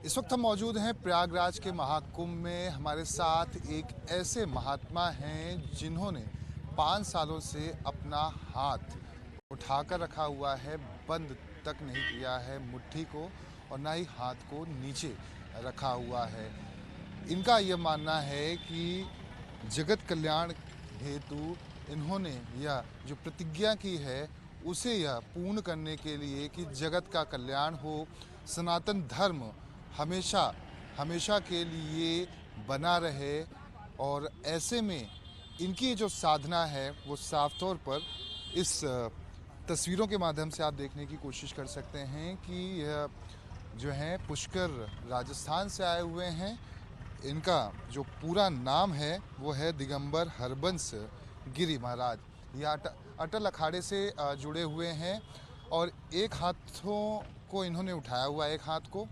इस वक्त हम मौजूद हैं प्रयागराज के महाकुंभ में। हमारे साथ एक ऐसे महात्मा हैं जिन्होंने 5 सालों से अपना हाथ उठाकर रखा हुआ है, बंद तक नहीं किया है मुट्ठी को, और ना ही हाथ को नीचे रखा हुआ है। इनका यह मानना है कि जगत कल्याण हेतु इन्होंने यह जो प्रतिज्ञा की है उसे यह पूर्ण करने के लिए कि जगत का कल्याण हो, सनातन धर्म हमेशा हमेशा के लिए बना रहे। और ऐसे में इनकी जो साधना है वो साफ तौर पर इस तस्वीरों के माध्यम से आप देखने की कोशिश कर सकते हैं कि यह जो हैं पुष्कर राजस्थान से आए हुए हैं। इनका जो पूरा नाम है वो है दिगंबर हरबंस गिरी महाराज। ये अटल अखाड़े से जुड़े हुए हैं और एक हाथों को इन्होंने उठाया हुआ, एक हाथ को।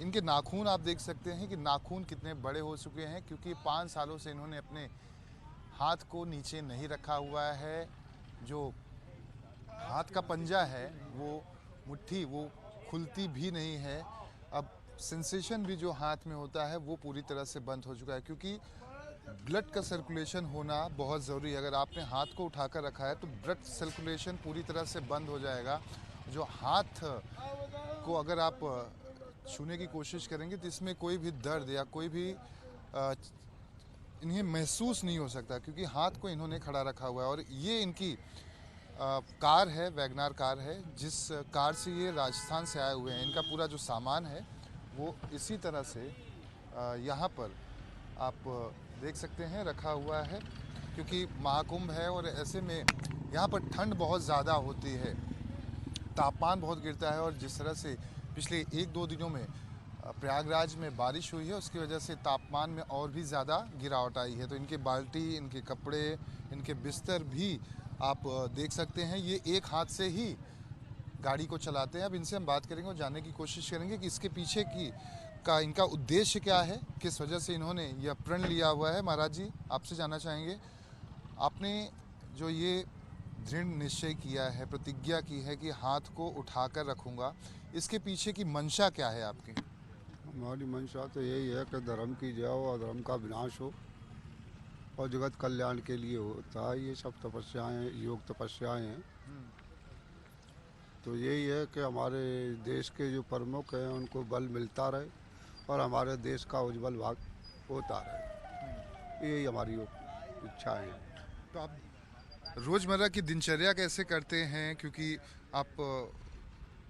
इनके नाखून आप देख सकते हैं कि नाखून कितने बड़े हो चुके हैं, क्योंकि 5 सालों से इन्होंने अपने हाथ को नीचे नहीं रखा हुआ है। जो हाथ का पंजा है वो मुट्ठी वो खुलती भी नहीं है। अब सेंसेशन भी जो हाथ में होता है वो पूरी तरह से बंद हो चुका है, क्योंकि ब्लड का सर्कुलेशन होना बहुत ज़रूरी है। अगर आपने हाथ को उठाकर रखा है तो ब्लड सर्कुलेशन पूरी तरह से बंद हो जाएगा। जो हाथ को अगर आप छूने की कोशिश करेंगे तो इसमें कोई भी दर्द या कोई भी इन्हें महसूस नहीं हो सकता, क्योंकि हाथ को इन्होंने खड़ा रखा हुआ है। और ये इनकी कार है, वैगनार कार है, जिस कार से ये राजस्थान से आए हुए हैं। इनका पूरा जो सामान है वो इसी तरह से यहाँ पर आप देख सकते हैं रखा हुआ है, क्योंकि महाकुंभ है और ऐसे में यहाँ पर ठंड बहुत ज़्यादा होती है, तापमान बहुत गिरता है। और जिस तरह से पिछले 1-2 दिनों में प्रयागराज में बारिश हुई है उसकी वजह से तापमान में और भी ज़्यादा गिरावट आई है। तो इनके बाल्टी, इनके कपड़े, इनके बिस्तर भी आप देख सकते हैं। ये एक हाथ से ही गाड़ी को चलाते हैं। अब इनसे हम बात करेंगे और जानने की कोशिश करेंगे कि इसके पीछे का इनका उद्देश्य क्या है, किस वजह से इन्होंने यह प्रण लिया हुआ है। महाराज जी, आपसे जानना चाहेंगे, आपने जो ये दृढ़ निश्चय किया है, प्रतिज्ञा की है कि हाथ को उठाकर रखूंगा, इसके पीछे की मंशा क्या है आपकी? हमारी मंशा तो यही है कि धर्म की जय हो और धर्म का विनाश हो और जगत कल्याण के लिए होता है। ये सब तपस्याएं, योग तपस्याएं हैं। तो यही है कि हमारे देश के जो प्रमुख हैं उनको बल मिलता रहे और हमारे देश का उज्जवल भाग होता रहे, यही हमारी इच्छाएं हैं। तो आप रोज़मर्रा की दिनचर्या कैसे करते हैं, क्योंकि आप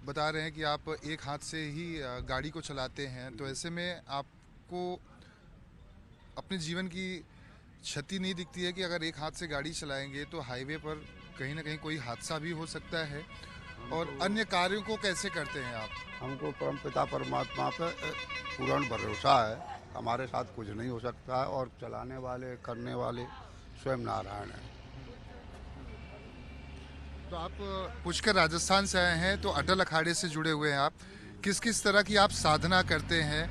बता रहे हैं कि आप एक हाथ से ही गाड़ी को चलाते हैं, तो ऐसे में आपको अपने जीवन की क्षति नहीं दिखती है कि अगर एक हाथ से गाड़ी चलाएंगे तो हाईवे पर कहीं ना कहीं कोई हादसा भी हो सकता है? और अन्य कार्यों को कैसे करते हैं आप? हमको परमपिता परमात्मा पे पूर्ण भरोसा है, हमारे साथ कुछ नहीं हो सकता है और चलाने वाले, करने वाले स्वयं नारायण हैं। तो आप पुष्कर राजस्थान से आए हैं, तो अटल अखाड़े से जुड़े हुए हैं आप। किस किस तरह की आप साधना करते हैं,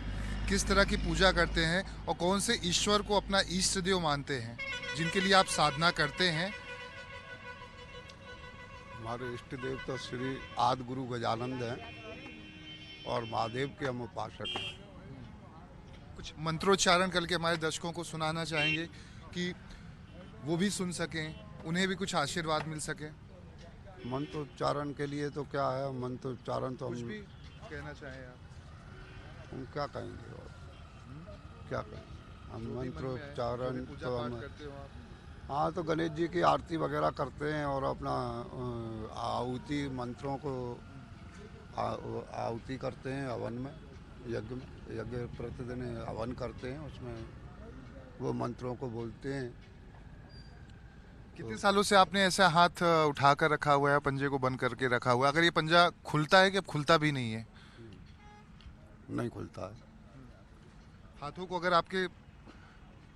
किस तरह की पूजा करते हैं, और कौन से ईश्वर को अपना इष्ट देव मानते हैं जिनके लिए आप साधना करते हैं? हमारे इष्ट देव तो श्री आदि गुरु गजानंद हैं और महादेव के हम उपासक हैं। कुछ मंत्रोच्चारण करके हमारे दर्शकों को सुनाना चाहेंगे कि वो भी सुन सकें, उन्हें भी कुछ आशीर्वाद मिल सके? मंत्रोच्चारण के लिए तो क्या है, मंत्रोच्चारण तो कुछ हम भी कहना चाहें आप? हम क्या कहेंगे और क्या कहेंगे हम? जो भी मन में है, मंत्रोच्चारण जो भी पूजा तो पाठ हम, करते हो आप? हाँ, तो गणेश जी की आरती वगैरह करते हैं और अपना आहुति मंत्रों को आहुति करते हैं हवन में, यज्ञ में। यज्ञ प्रतिदिन हवन करते हैं, उसमें वो मंत्रों को बोलते हैं। कितने सालों से आपने ऐसा हाथ उठाकर रखा हुआ है, पंजे को बंद करके रखा हुआ है? अगर ये पंजा खुलता है कि अब खुलता भी नहीं है? नहीं खुलता है। हाथों को अगर आपके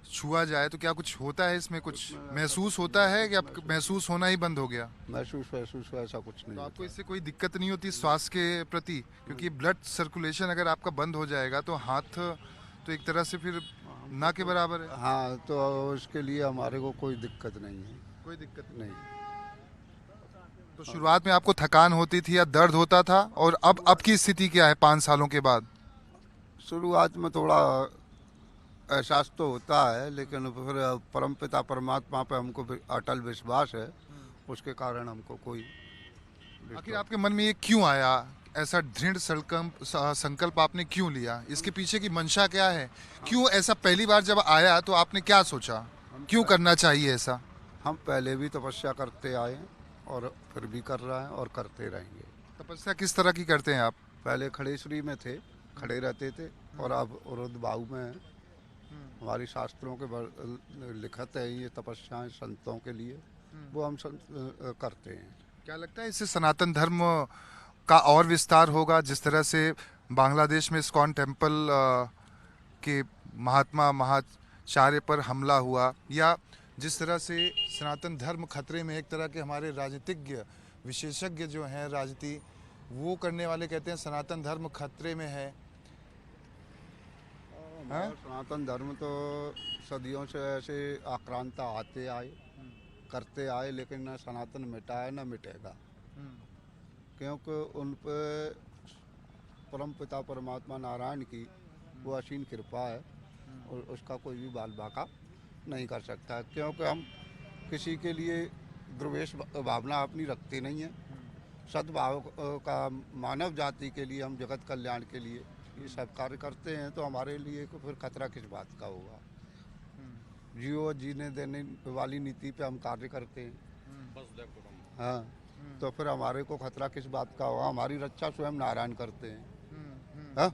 छुआ जाए तो क्या कुछ होता है इसमें, कुछ महसूस होता है कि अब महसूस होना ही बंद हो गया? महसूस ऐसा कुछ नहीं तो आपको होता। इससे कोई दिक्कत नहीं होती स्वास्थ्य के प्रति? क्योंकि ब्लड सर्कुलेशन अगर आपका बंद हो जाएगा तो हाथ तो एक तरह से फिर ना के बराबर है। हाँ, तो उसके लिए हमारे को कोई दिक्कत नहीं है। कोई दिक्कत नहीं। तो शुरुआत में आपको थकान होती थी या दर्द होता था, और अब की स्थिति क्या है 5 सालों के बाद? शुरुआत में थोड़ा एहसास तो होता है, लेकिन फिर परमपिता परमात्मा पे हमको अटल विश्वास है, उसके कारण हमको कोई आखिर आपके मन में ये क्यों आया, ऐसा दृढ़ संकल्प आपने क्यों लिया, इसके पीछे की मंशा क्या है? क्यों ऐसा पहली बार जब आया तो आपने क्या सोचा, क्यों करना चाहिए ऐसा? हम पहले भी तपस्या करते आए हैं और फिर भी कर रहे हैं और करते रहेंगे। तपस्या किस तरह की करते हैं आप? पहले खड़ेश्वरी में थे, खड़े रहते थे, और अब रुद्रबाहु में हैं। हमारी शास्त्रों के लिखत है ये तपस्याएं संतों के लिए, वो हम करते हैं। क्या लगता है इससे सनातन धर्म का और विस्तार होगा? जिस तरह से बांग्लादेश में इस्कॉन टेम्पल के महात्मा महाचार्य पर हमला हुआ, या जिस तरह से सनातन धर्म खतरे में, एक तरह के हमारे राजनीतिज्ञ विशेषज्ञ जो हैं राजनीति, वो करने वाले कहते हैं सनातन धर्म खतरे में है। सनातन धर्म तो सदियों से ऐसे आक्रांता आते आए, करते आए, लेकिन न सनातन मिटा है न मिटेगा, क्योंकि उन पर परमपिता परमात्मा नारायण की वो असीम कृपा है, और उसका कोई भी बाल बाका नहीं कर सकता, क्योंकि हम किसी के लिए द्वेष भावना अपनी रखते नहीं है। सद्भाव का मानव जाति के लिए, हम जगत कल्याण के लिए ये सब कार्य करते हैं, तो हमारे लिए को फिर खतरा किस बात का होगा? जियो जीने देने वाली नीति पे हम कार्य करते हैं। हाँ, तो फिर हमारे को खतरा किस बात का होगा? हमारी रक्षा स्वयं नारायण करते हैं। हाँ?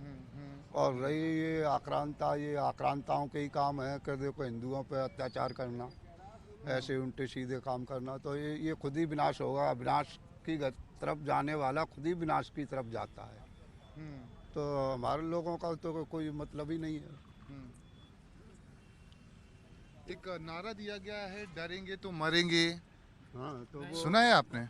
और रही ये आक्रांताओं के ही काम है कि देखो हिंदुओं पे अत्याचार करना, ऐसे उल्टे सीधे काम करना, तो ये खुद ही विनाश होगा। विनाश की तरफ जाने वाला खुद ही विनाश की तरफ जाता है। तो हमारे लोगों का तो कोई मतलब ही नहीं है। एक नारा दिया गया है, डरेंगे तो मरेंगे। हाँ, तो वो सुना है आपने?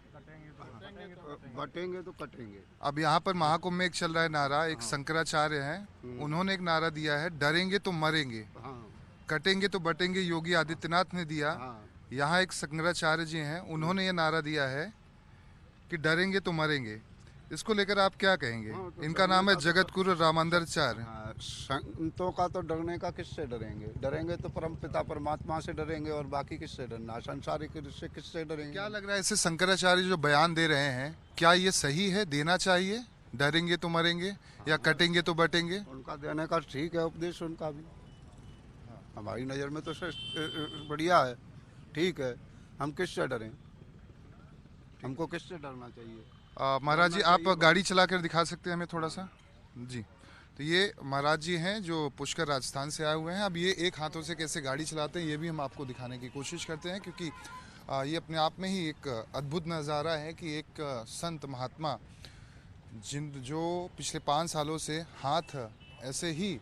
बटेंगे तो कटेंगे। अब यहाँ पर महाकुंभ में एक चल रहा है नारा, एक शंकराचार्य हैं, उन्होंने एक नारा दिया है, डरेंगे तो मरेंगे, हाँ, कटेंगे तो बटेंगे, योगी आदित्यनाथ ने दिया। हाँ, यहाँ एक शंकराचार्य जी हैं, उन्होंने ये नारा दिया है कि डरेंगे तो मरेंगे। इसको लेकर आप क्या कहेंगे? हाँ, तो इनका नाम है जगत गुरु रामानंदाचार्य। हाँ, संतों का तो डरने का किससे डरेंगे? डरेंगे तो परम पिता परमात्मा से डरेंगे, और बाकी किससे डरना? संसारिक से किससे डरेंगे? क्या लग रहा है, इससे शंकराचार्य जो बयान दे रहे हैं, क्या ये सही है, देना चाहिए? डरेंगे तो मरेंगे या कटेंगे तो बटेंगे? उनका देने का ठीक है उपदेश, उनका भी हमारी नज़र में तो बढ़िया है, ठीक है। हम किससे डरें? हमको किससे डरना चाहिए? महाराज जी, आप गाड़ी चला कर दिखा सकते हैं हमें थोड़ा सा जी? तो ये महाराज जी हैं जो पुष्कर राजस्थान से आए हुए हैं। अब ये एक हाथों से कैसे गाड़ी चलाते हैं ये भी हम आपको दिखाने की कोशिश करते हैं, क्योंकि ये अपने आप में ही एक अद्भुत नज़ारा है कि एक संत महात्मा जो पिछले 5 सालों से हाथ ऐसे ही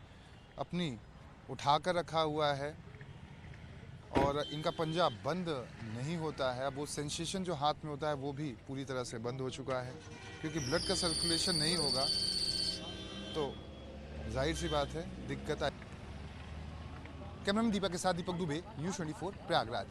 अपनी उठाकर रखा हुआ है और इनका पंजा बंद नहीं होता है। अब वो सेंसेशन जो हाथ में होता है वो भी पूरी तरह से बंद हो चुका है, क्योंकि ब्लड का सर्कुलेशन नहीं होगा तो जाहिर सी बात है दिक्कत आए। कैमरामैन दीपक के साथ दीपक दुबे, न्यूज़ 24 प्रयागराज।